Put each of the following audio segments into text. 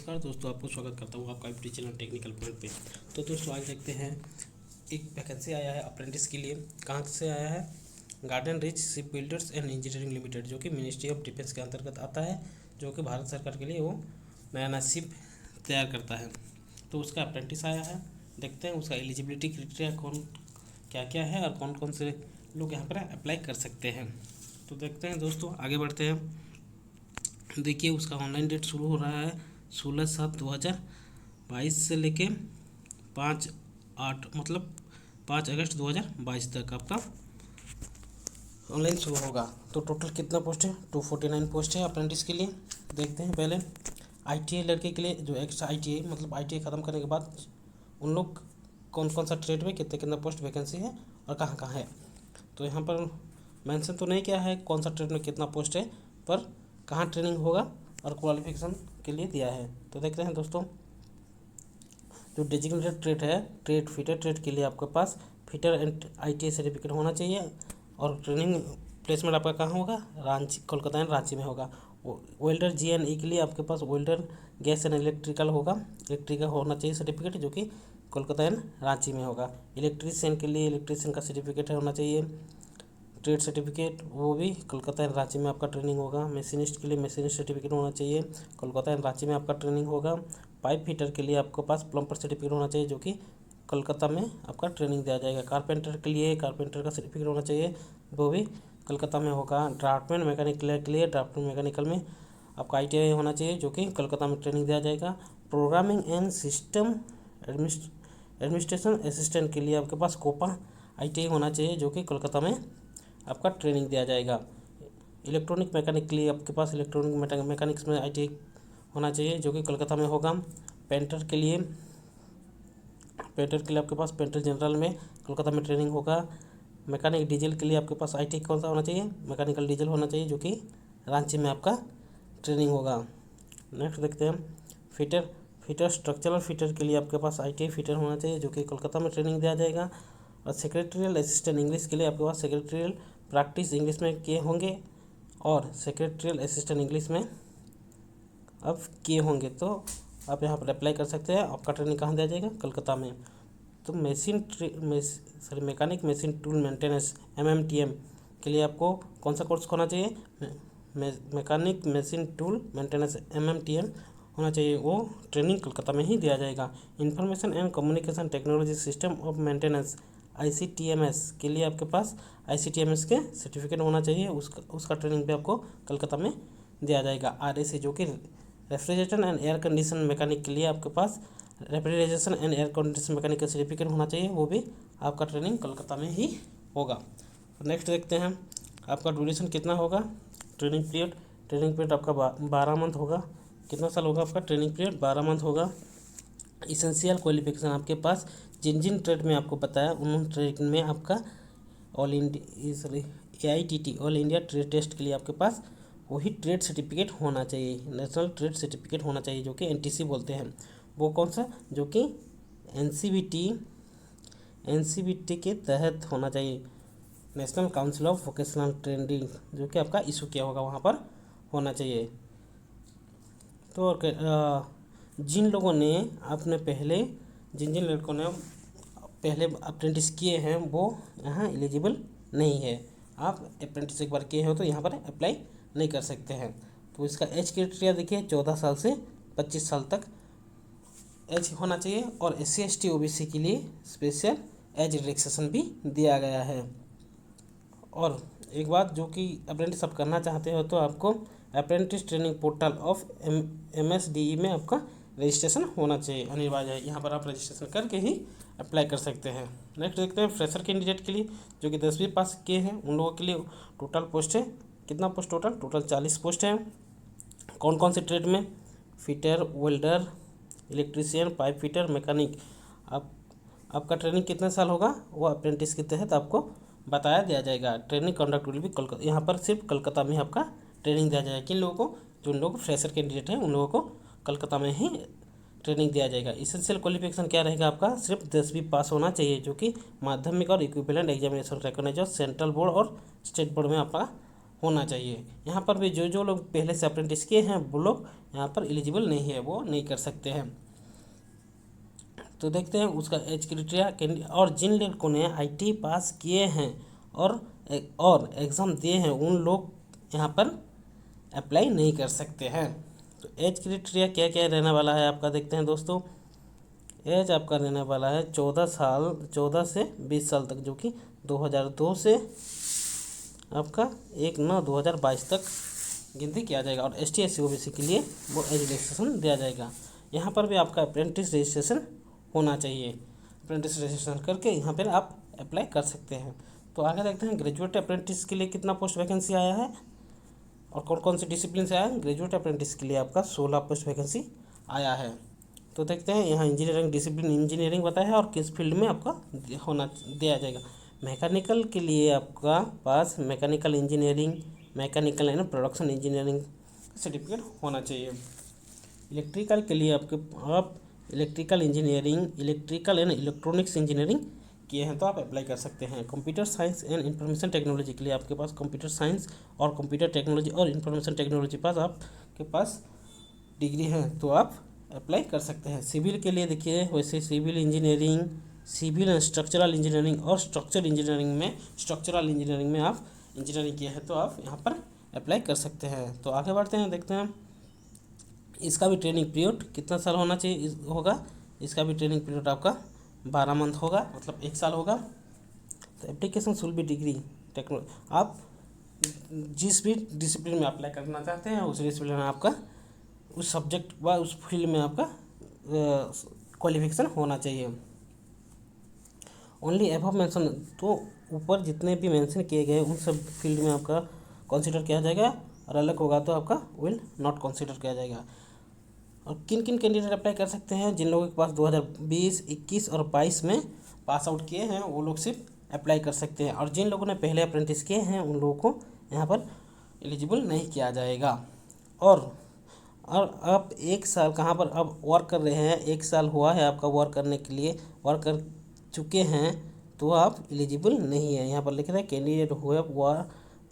नमस्कार दोस्तों, आपको स्वागत करता हूँ आपका यूट्यूब चैनल टेक्निकल पॉइंट पे। तो दोस्तों आज देखते हैं, एक वैकेंसी आया है अप्रेंटिस के लिए। कहाँ से आया है? Garden rich ship builders and engineering limited, जो कि मिनिस्ट्री ऑफ डिफेंस के अंतर्गत आता है, जो कि भारत सरकार के लिए वो नया नया शिप तैयार करता है। तो उसका अप्रेंटिस आया है। देखते हैं उसका एलिजिबिलिटी क्राइटेरिया कौन क्या क्या है और कौन कौन से लोग यहाँ पर अप्लाई कर सकते हैं। तो देखते हैं दोस्तों, आगे बढ़ते हैं। देखिए उसका ऑनलाइन डेट शुरू हो रहा है 16/7/2022 से लेके 5/8 मतलब 5 अगस्त 2022 तक आपका ऑनलाइन शुरू होगा। तो टोटल कितना पोस्ट है? 249 पोस्ट है अप्रेंटिस के लिए। देखते हैं पहले आईटीआई लड़के के लिए, जो एक्स्ट्रा आईटीआई मतलब आईटीआई ख़त्म करने के बाद उन लोग कौन कौन सा ट्रेड में कितने कितना पोस्ट वैकेंसी है और कहाँ कहाँ है। तो यहाँ पर मेंशन तो नहीं किया है कौन सा ट्रेड में कितना पोस्ट है, पर कहाँ ट्रेनिंग होगा और क्वालिफिकेशन के लिए दिया है। तो देखते हैं दोस्तों, जो डेजिग्नेटेड ट्रेड है, ट्रेड फिटर ट्रेड के लिए आपके पास फिटर एंड आईटीआई सर्टिफिकेट होना चाहिए। और ट्रेनिंग प्लेसमेंट आपका कहाँ होगा? रांची, कोलकाता एंड रांची में होगा। वेल्डर जीएनई के लिए आपके पास वेल्डर गैस एंड इलेक्ट्रिकल होगा, इलेक्ट्रिकल होना चाहिए सर्टिफिकेट, जो कि कोलकाता एंड रांची में होगा। इलेक्ट्रीशियन के लिए इलेक्ट्रीशियन का सर्टिफिकेट होना चाहिए, ट्रेड सर्टिफिकेट, वो भी कोलकाता एंड रांची में आपका ट्रेनिंग होगा। मशीनिस्ट के लिए मशीनिस्ट सर्टिफिकेट होना चाहिए, कोलकाता एंड रांची में आपका ट्रेनिंग होगा। पाइप फिटर के लिए आपके पास प्लम्बर सर्टिफिकेट होना चाहिए, जो कि कोलकाता में आपका ट्रेनिंग दिया जाएगा। कारपेंटर के लिए कारपेंटर का सर्टिफिकेट होना चाहिए, वो भी कोलकाता में होगा। ड्राफ्टमैन मैकेनिकल के लिए ड्राफ्टमैन मैकेनिकल में आपका आईटीआई होना चाहिए, जो कि कोलकाता में ट्रेनिंग दिया जाएगा। Programming and system administration assistant के लिए आपके पास कोपा आईटीआई होना चाहिए, जो कि कोलकाता में आपका ट्रेनिंग दिया जाएगा। इलेक्ट्रॉनिक मैकेनिक के लिए आपके पास इलेक्ट्रॉनिक मैकेनिक्स में आईटीआई होना चाहिए, जो कि कोलकाता में होगा। पेंटर के लिए आपके पास पेंटर जनरल में कोलकाता में ट्रेनिंग होगा। मैकेनिक डीजल के लिए आपके पास आईटीआई कौन सा होना चाहिए? मैकेनिकल डीजल होना चाहिए, जो कि रांची में आपका ट्रेनिंग होगा। नेक्स्ट देखते हैं फिटर स्ट्रक्चरल फिटर के लिए आपके पास आईटीआई फिटर होना चाहिए, जो कि कोलकाता में ट्रेनिंग दिया जाएगा। और सेक्रेटरियल असिस्टेंट इंग्लिश के लिए आपके पास सेक्रेटरियल प्रैक्टिस इंग्लिश में किए होंगे और सेक्रेटरियल असिस्टेंट इंग्लिश में अब किए होंगे, तो आप यहाँ पर अप्लाई कर सकते हैं। आपका ट्रेनिंग कहाँ दिया जाएगा? कोलकाता में। तो mechanic machine tool maintenance MMTM के लिए आपको कौन सा कोर्स होना चाहिए? Mechanic machine tool maintenance MMTM होना चाहिए, वो ट्रेनिंग कोलकाता में ही दिया जाएगा। Information and communication technology system of maintenance ICTMS के लिए आपके पास ICTMS के सर्टिफिकेट होना चाहिए, उसका ट्रेनिंग भी आपको कोलकाता में दिया जाएगा। RAC, जो कि refrigeration and air condition mechanic के लिए आपके पास refrigeration and air condition mechanic का सर्टिफिकेट होना चाहिए, वो भी आपका ट्रेनिंग कोलकाता में ही होगा। नेक्स्ट देखते हैं आपका ड्यूरेशन कितना होगा। ट्रेनिंग पीरियड आपका 12 मंथ होगा। कितना साल होगा आपका ट्रेनिंग पीरियड? 12 मंथ होगा। इसेंशियल क्वालिफिकेशन आपके पास जिन जिन ट्रेड में आपको बताया उन ट्रेड में आपका AITT all India trade test के लिए आपके पास वही ट्रेड सर्टिफिकेट होना चाहिए, नेशनल ट्रेड सर्टिफिकेट होना चाहिए, जो कि NTC बोलते हैं। वो कौन सा? जो कि NCVT के तहत होना चाहिए, national council of vocational training, जो कि आपका इशू किया होगा, वहाँ पर होना चाहिए। तो जिन लड़कों ने पहले अप्रेंटिस किए हैं वो यहाँ एलिजिबल नहीं है। आप अप्रेंटिस एक बार किए हो तो यहाँ पर अप्लाई नहीं कर सकते हैं। तो इसका एज क्राइटेरिया देखिए, 14 साल से 25 साल तक एज होना चाहिए। और SC ST OBC के लिए स्पेशल एज रिलैक्सेशन भी दिया गया है। और एक बात, जो कि अप्रेंटिस आप करना चाहते हो तो आपको apprentice training portal of MSDE में आपका रजिस्ट्रेशन होना चाहिए, अनिवार्य है। यहाँ पर आप रजिस्ट्रेशन करके ही अप्लाई कर सकते हैं। नेक्स्ट देखते हैं फ्रेशर कैंडिडेट के लिए, जो कि 10वीं पास किए हैं, उन लोगों के लिए टोटल पोस्ट है। कितना पोस्ट? टोटल 40 पोस्ट है। कौन कौन से ट्रेड में? Fitter, welder, electrician, pipe fitter, mechanic. आपका ट्रेनिंग कितने साल होगा वो अप्रेंटिस के तहत आपको बताया दिया जाएगा। ट्रेनिंग कंडक्ट विल भी कोलकाता, यहाँ पर सिर्फ कोलकाता में आपका ट्रेनिंग दिया जाएगा। किन लोगों को? जो लोग फ्रेशर कैंडिडेट हैं उन लोगों को कोलकाता में ही ट्रेनिंग दिया जाएगा। इसेंशियल क्वालिफिकेशन क्या रहेगा आपका? सिर्फ 10वीं पास होना चाहिए, जो कि माध्यमिक और equivalent examination recognised central board और स्टेट बोर्ड में आपका होना चाहिए। यहाँ पर भी जो जो लोग पहले से अप्रेंटिस किए हैं वो लोग यहाँ पर एलिजिबल नहीं है, वो नहीं कर सकते हैं। तो देखते हैं उसका एज क्राइटेरिया। और जिन लड़कों ने आईटी पास किए हैं और एग्ज़ाम दिए हैं उन लोग यहाँ पर अप्लाई नहीं कर सकते हैं। तो एज क्राइटेरिया क्या क्या रहने वाला है आपका, देखते हैं दोस्तों। एज आपका रहने वाला है 14 से 20 साल तक, जो कि 2002 से आपका 1/9/2022 तक गिनती किया जाएगा। और ST SC OBC के लिए वो एज रजिस्ट्रेशन दिया जाएगा। यहाँ पर भी आपका अप्रेंटिस रजिस्ट्रेशन होना चाहिए। अप्रेंटिस रजिस्ट्रेशन करके यहाँ पर आप अप्लाई कर सकते हैं। तो आगे देखते हैं ग्रेजुएट अप्रेंटिस के लिए कितना पोस्ट वैकेंसी आया है और कौन कौन से डिसिप्लिन से आया है। ग्रेजुएट अप्रेंटिस के लिए आपका 16 पोस्ट वैकेंसी आया है। तो देखते हैं यहाँ इंजीनियरिंग डिसिप्लिन इंजीनियरिंग बताया है और किस फील्ड में आपका होना दिया जाएगा। मैकेनिकल के लिए आपका पास mechanical engineering, mechanical and production engineering certificate होना चाहिए। इलेक्ट्रिकल के लिए आप electrical engineering, electrical and electronics engineering किए हैं तो आप अप्लाई कर सकते हैं। Computer science and information technology के लिए आपके पास कंप्यूटर साइंस और कंप्यूटर टेक्नोलॉजी और इंफॉर्मेशन टेक्नोलॉजी पास आपके पास डिग्री है तो आप अप्लाई कर सकते हैं। सिविल के लिए देखिए वैसे civil engineering, civil and structural engineering और स्ट्रक्चरल इंजीनियरिंग में आप इंजीनियरिंग किए हैं तो आप यहाँ पर अप्लाई कर सकते हैं। तो आगे बढ़ते हैं, देखते हैं इसका भी ट्रेनिंग पीरियड कितना साल होना चाहिए होगा। इसका भी ट्रेनिंग पीरियड आपका 12 मंथ होगा, मतलब 1 साल होगा। तो एप्लीकेशन शुड बी डिग्री आप जिस भी डिसिप्लिन में अप्लाई करना चाहते हैं उस डिसिप्लिन में आपका उस सब्जेक्ट व उस फील्ड में आपका क्वालिफिकेशन होना चाहिए। ओनली एबव मेंशन, तो ऊपर जितने भी मेंशन किए गए उन सब फील्ड में आपका कंसीडर किया जाएगा और अलग होगा तो आपका विल नॉट कंसीडर किया जाएगा। और किन किन कैंडिडेट अप्लाई कर सकते हैं, जिन लोगों के पास 2020, 21 और 22 में पास आउट किए हैं वो लोग सिर्फ अप्लाई कर सकते हैं। और जिन लोगों ने पहले अप्रेंटिस किए हैं उन लोगों को यहाँ पर एलिजिबल नहीं किया जाएगा। और आप 1 साल कहाँ पर अब वर्क कर रहे हैं, 1 साल हुआ है आपका वर्क करने के लिए, वर्क कर चुके हैं तो आप एलिजिबल नहीं है। यहाँ पर लिखा है कैंडिडेट हुए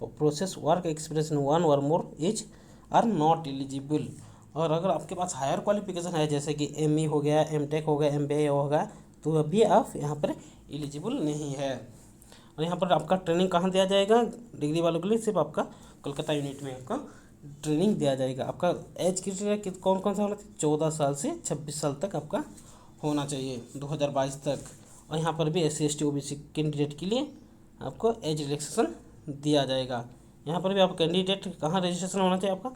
प्रोसेस वर्क एक्सपीरियंस इन 1 और more age are not eligible. और अगर आपके पास हायर क्वालिफिकेशन है जैसे कि ME हो गया, MTech हो गया, MBA हो गया तो अभी आप यहाँ पर एलिजिबल नहीं है। और यहाँ पर आपका ट्रेनिंग कहाँ दिया जाएगा, डिग्री वालों के लिए सिर्फ आपका कोलकाता यूनिट में आपका ट्रेनिंग दिया जाएगा। आपका एज क्राइटेरिया कौन कौन सा होना चाहिए, 14 साल से 26 साल तक आपका होना चाहिए 2022 तक। और यहाँ पर भी SC ST OBC कैंडिडेट के लिए आपको एज रिलैक्सेशन दिया जाएगा। यहाँ पर भी आप कैंडिडेट कहाँ रजिस्ट्रेशन होना चाहिए आपका,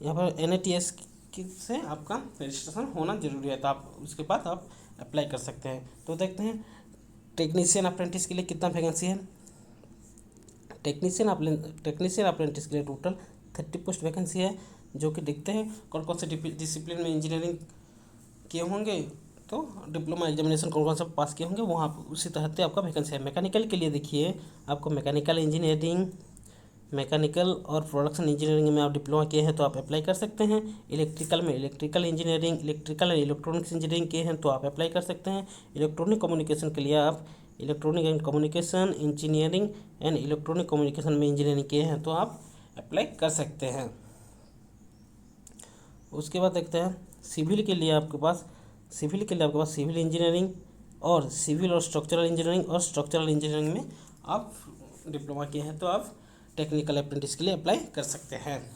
यहाँ पर NATS से आपका रजिस्ट्रेशन होना जरूरी है तो आप उसके बाद आप अप्लाई कर सकते हैं। तो देखते हैं टेक्नीशियन अप्रेंटिस के लिए कितना वैकेंसी है। टेक्नीशियन अप्रेंटिस के लिए टोटल 30 पोस्ट वैकेंसी है, जो कि देखते हैं कौन कौन से डिसिप्लिन में इंजीनियरिंग किए होंगे तो डिप्लोमा एग्जामिनेशन कौन कौन सा पास किए होंगे वहाँ उसी तहत से आपका वैकेंसी है। मैकेनिकल के लिए देखिए आपको मैकेनिकल इंजीनियरिंग, मैकेनिकल और प्रोडक्शन इंजीनियरिंग में आप डिप्लोमा किए हैं तो आप अप्लाई कर सकते हैं। इलेक्ट्रिकल में electrical engineering, electrical and electronics engineering किए हैं तो आप अप्लाई कर सकते हैं। इलेक्ट्रॉनिक कम्युनिकेशन के लिए आप electronic and communication engineering and electronic communication में इंजीनियरिंग किए हैं तो आप अप्लाई कर सकते हैं। उसके बाद देखते हैं सिविल के लिए आपके पास सिविल इंजीनियरिंग और सिविल और स्ट्रक्चरल इंजीनियरिंग में आप डिप्लोमा किए हैं तो आप टेक्निकल अप्रेंटिस के लिए अप्लाई कर सकते हैं।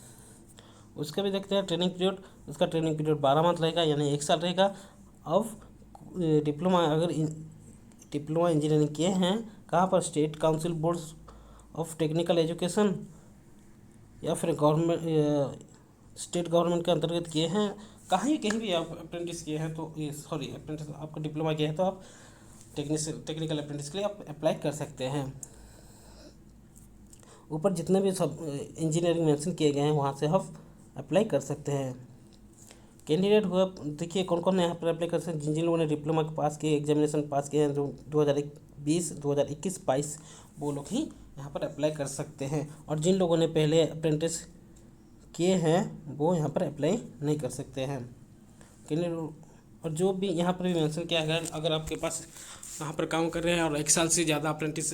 उसका भी देखते हैं ट्रेनिंग पीरियड, उसका ट्रेनिंग पीरियड 12 मंथ रहेगा यानी 1 साल रहेगा। अब डिप्लोमा इंजीनियरिंग किए हैं कहाँ पर, state council boards of technical education या फिर स्टेट गवर्नमेंट के अंतर्गत किए हैं, कहीं भी आप अप्रेंटिस किए हैं तो अप्रेंटिस आपका डिप्लोमा किया है तो आप टेक्निकल अप्रेंटिस के लिए आप अप्लाई कर सकते हैं। ऊपर जितने भी सब इंजीनियरिंग मेंशन किए गए हैं वहाँ से आप अप्लाई कर सकते हैं। कैंडिडेट हुआ देखिए कौन कौन यहाँ पर अप्लाई कर सकते हैं, जिन लोगों ने डिप्लोमा पास किए, एग्जामिनेशन पास किए हैं जो 2020, 2021, 22 वो लोग ही यहाँ पर अप्लाई कर सकते हैं। और जिन लोगों ने पहले अप्रेंटिस किए हैं वो यहाँ पर अप्लाई नहीं कर सकते हैं। और जो भी यहाँ पर भी मेंशन किया है अगर आपके पास यहाँ पर काम कर रहे हैं और 1 साल से ज़्यादा अप्रेंटिस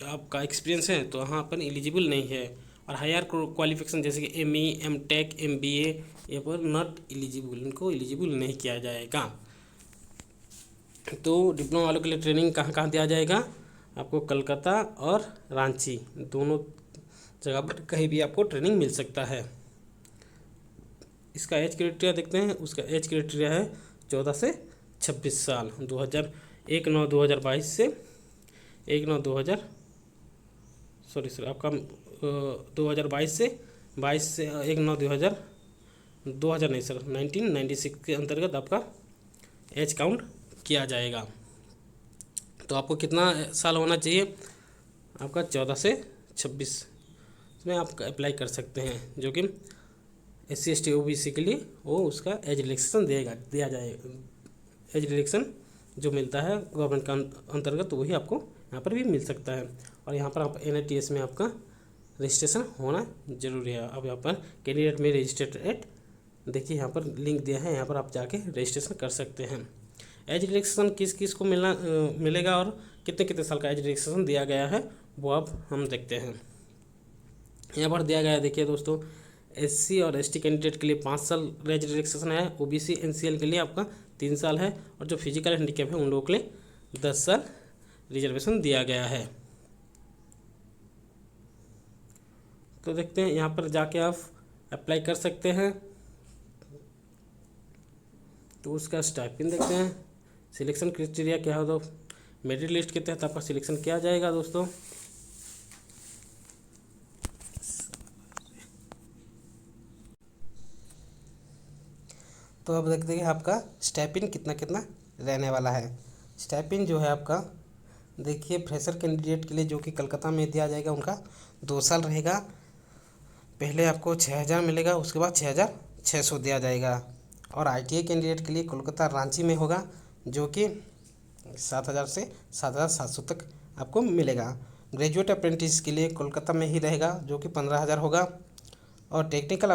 आपका एक्सपीरियंस है तो यहाँ पर एलिजिबल नहीं है। और हायर क्वालिफिकेशन जैसे कि ME, M.Tech, MBA ये पर नॉट एलिजिबल, इनको एलिजिबल नहीं किया जाएगा। तो डिप्लोमा वालों के लिए ट्रेनिंग कहाँ कहाँ दिया जाएगा आपको? कलकत्ता और रांची दोनों जगह पर कहीं भी आपको ट्रेनिंग मिल सकता है। इसका एज क्राइटेरिया देखते हैं। उसका एज क्राइटेरिया है 14 से 26 साल। 1/9/2022 से 1/9/2000 सॉरी आपका 2022 से 2000 नहीं सर 1996 के अंतर्गत आपका एज काउंट किया जाएगा। तो आपको कितना साल होना चाहिए? आपका 14 से 26 में आप अप्लाई कर सकते हैं, जो कि SC ST OBC के लिए वो उसका एज रिलैक्सेशन दिया जाएगा। एज रिलैक्सेशन जो मिलता है गवर्नमेंट का अंतर्गत, तो वही आपको यहाँ पर भी मिल सकता है। और यहाँ पर आप NITS में आपका रजिस्ट्रेशन होना जरूरी है। अब यहाँ पर कैंडिडेट में रजिस्ट्रेट देखिए यहाँ पर लिंक दिया है, यहाँ पर आप जाके रजिस्ट्रेशन कर सकते हैं। एज रिलैक्सेशन किस किस को मिलेगा और कितने कितने साल का एज रिलैक्सेशन दिया गया है वो अब हम देखते हैं। यहाँ पर दिया गया है देखिए दोस्तों, SC और ST कैंडिडेट के लिए 5 साल एज रिलैक्सेशन है। OBC NCL के लिए आपका 3 साल है, और जो फिजिकल हैंडीकैप है उन लोगों के लिए 10 साल रिजर्वेशन दिया गया है। तो देखते हैं यहाँ पर जाके आप अप्लाई कर सकते हैं। तो उसका स्टाइपेंड देखते हैं। सिलेक्शन क्राइटेरिया क्या हो, तो मेरिट लिस्ट के तहत आपका सिलेक्शन किया जाएगा दोस्तों। तो अब देखते हैं आपका स्टाइपेंड कितना कितना रहने वाला है। स्टाइपेंड जो है आपका देखिए फ्रेशर कैंडिडेट के लिए जो कि कलकत्ता में दिया जाएगा उनका 2 साल रहेगा। पहले आपको 6000 मिलेगा, उसके बाद 6600 दिया जाएगा। और ITI कैंडिडेट के लिए कोलकाता रांची में होगा, जो कि 7000 से 7700 तक आपको मिलेगा। ग्रेजुएट अप्रेंटिस के लिए कोलकाता में ही रहेगा, जो कि 15000 होगा। और टेक्निशियन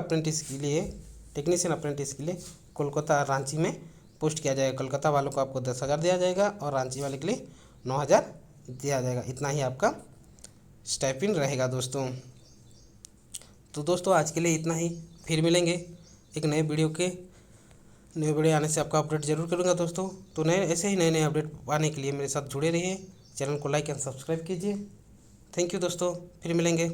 अप्रेंटिस के लिए कोलकाता रांची में पोस्ट किया जाएगा। कोलकाता वालों को आपको 10,000 दिया जाएगा और रांची वाले के लिए 9,000 दिया जाएगा। इतना ही आपका स्टाइपेंड रहेगा दोस्तों। तो दोस्तों आज के लिए इतना ही, फिर मिलेंगे एक नए वीडियो आने से आपका अपडेट जरूर करूँगा दोस्तों। तो ऐसे ही नए अपडेट पाने के लिए मेरे साथ जुड़े रहिए। चैनल को लाइक एंड सब्सक्राइब कीजिए। थैंक यू दोस्तों, फिर मिलेंगे।